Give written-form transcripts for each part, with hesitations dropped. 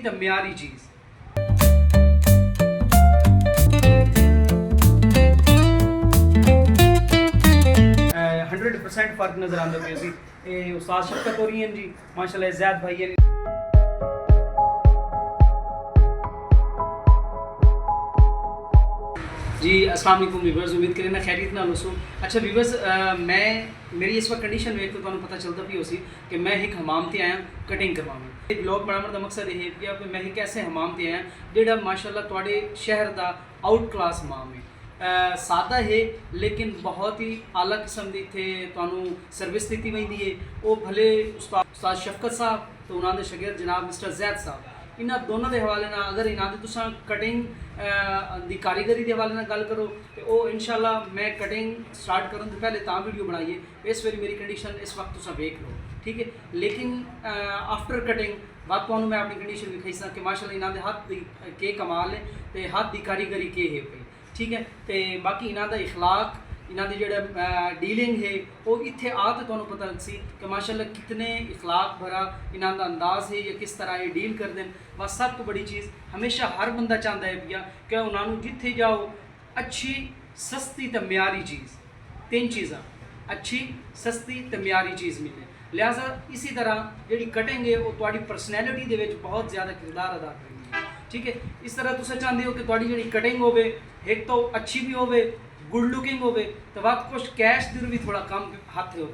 तो म्यारी चीज़। 100% फ़र्क नज़र आता पे सी। उस्ताद शफकत हो रही हैं जी, माशाल्लाह ज़ैद भाई हैं जी। अस्सलाम वालेकुम व्यूअर्स, उम्मीद करें ना खैरियत ना लसो। अच्छा व्यूअर्स, मेरी इस वक्त कंडीशन वेख तो तुहानू पता चलता भी हो सी कि मैं एक हमाम ते आया कटिंग करवाने। ब्लॉग बनाने का मकसद ये है कि मैं एक ऐसे हमाम ते आया जिहड़ा माशाल्लाह तुहाडे शहर का आउट क्लास हमाम है। सादा है लेकिन बहुत ही आला किस्म की इत्थे तुहानू सर्विस दी वेंदी है। वो भले उस्ताद शफकत साहब तो उन्होंने शागिर्द जनाब मिस्टर जैद साहब, इन्हों दोनों के हवाले ना अगर इन्हों की तुसां कटिंग की कारीगरी के हवाले ना गल करो तो वो इंशाल्लाह मैं कटिंग स्टार्ट करने तो पहले ता वीडियो बनाइए। इस वेरी मेरी कंडीशन इस वक्त तुसां वेख लो, ठीक है। लेकिन आफ्टर कटिंग बाद तुहानू मैं अपनी कंडीशन विखाई सा कि माशाल्लाह इन्हों के हाथ की के कमाल है तो हाथ की कारीगरी के है पई, ठीक है। तो बाकी इन्हों का इखलाक, इन्हों की जो डीलिंग है वो इत्थे आ तो तुहानू पता लग सी कि माशाल्लाह कितने इखलाक भरा इन्हों का अंदाज़ है या किस तरह ये डील कर दें। बस सब तो बड़ी चीज़ हमेशा हर बंदा चाहता है भैया कि उन्होंने जिथे जाओ अच्छी सस्ती तो म्यारी चीज़, तीन चीज़ा अच्छी सस्ती तो म्यारी चीज़ मिले। लिहाजा इसी तरह जी कटिंग है वो तुहाडी परसनैलिटी के बहुत ज़्यादा किरदार अदा करेगी, ठीक है। इस तरह तुम चाहते हो कि तुहाडी जी कटिंग हो एक तो अच्छी भी हो, गुड लुकिंग हो, तो वक्त कुछ कैश दर भी थोड़ा कम हाथ हो,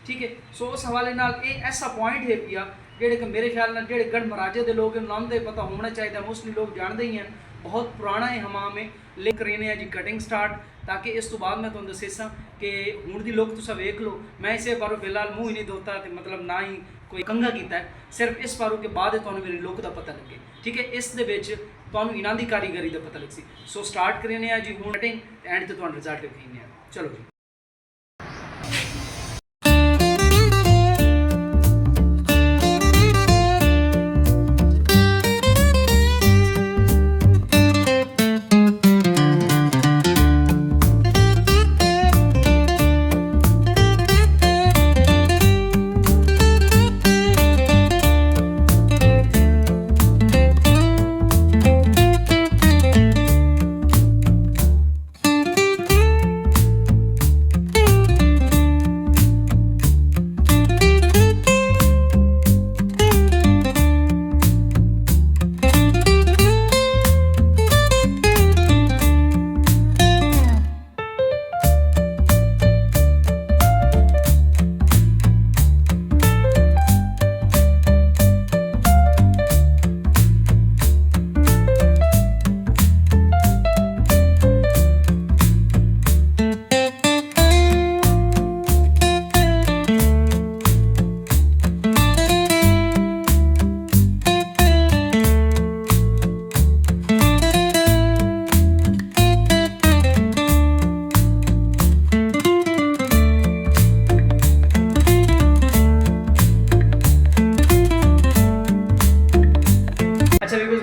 ठीक है। सो उस हवाले नाल ये ऐसा पॉइंट है पिया जेडे कि मेरे ख्याल में जेडे गढ़ महाराजे के लोग उन्होंने पता होना चाहिए, मोस्टली लोग जानते ही हैं। बहुत पुराना है हमाम है ले करेने जी कटिंग स्टार्ट, ताकि इस तो बाद मैं तुहानू दसां कि हुण दी लोग तुसां वेख लो। मैं इसे बारों फिलहाल मुँह ही नहीं धोता तो मतलब ना ही कोई कंघा किया है, सिर्फ इस बारों के बाद तुहानू मेरी लुक का पता लगे, ठीक है। इस दे विच तुहानू इन्हां दी कारीगरी का पता लग सी। सो स्टार्ट करेने जी हुण कटिंग एंड ते तुहानू रिजल्ट दिखाने। चलो जी।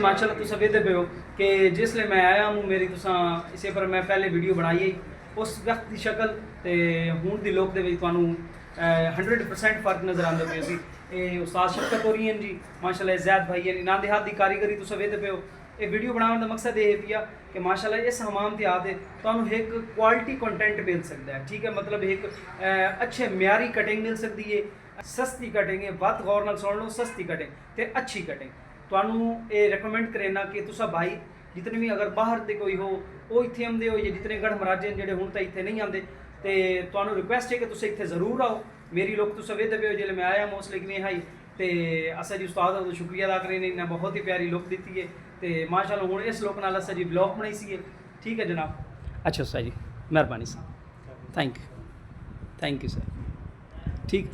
माशाल्लाह तुम वेखते पे हो कि जिसले मैं आया हूँ मेरी तुसा इसे पर मैं पहले वीडियो बनाई है उस वक्त की शक्ल तो हूँ की लुक के 100% फ़र्क नज़र आता पे सी। उस्ताद शफकत हो रही हैं जी, माशाल्लाह ज़ैद भाई हैं, इन्हों के हाथ की कारीगरी तुम वेखते पे हो। ये वीडियो बनाने का मकसद ये पिया कि माशाल्लाह इस हमाम के आते तुहानू एक क्वालिटी कंटेंट मिल सकता है, ठीक है। मतलब एक अच्छे म्यारी कटिंग मिल सकती है, सस्ती कटिंग है। बहुत गौर नाल सुन लो, सस्ती कटिंग तो अच्छी कटिंग तुहानू ये रिकमेंड करेना कि तुसा भाई जितने भी अगर बाहर से कोई हो वो इत्थे आते हो, या जितने गढ़ महाराजे जोड़े हूँ तो इत्थे नहीं आते तो तुहानू रिक्वेस्ट है कि तुम इत्थे ज़रूर आओ। मेरी लोग तुम वेखते पे हो जिसले मैं आया मोस्टली किमें आई तो असा जी उस्ताद का शुक्रिया अदा करें, इन्हें बहुत ही प्यारी लुक दी है तो माशाल्लाह हूँ इस लुक नाल असा जी ब्लॉग बनाई सी, ठीक है जनाब। अच्छा उस्ताद जी मेहरबानी सर, थैंक यू सर, ठीक।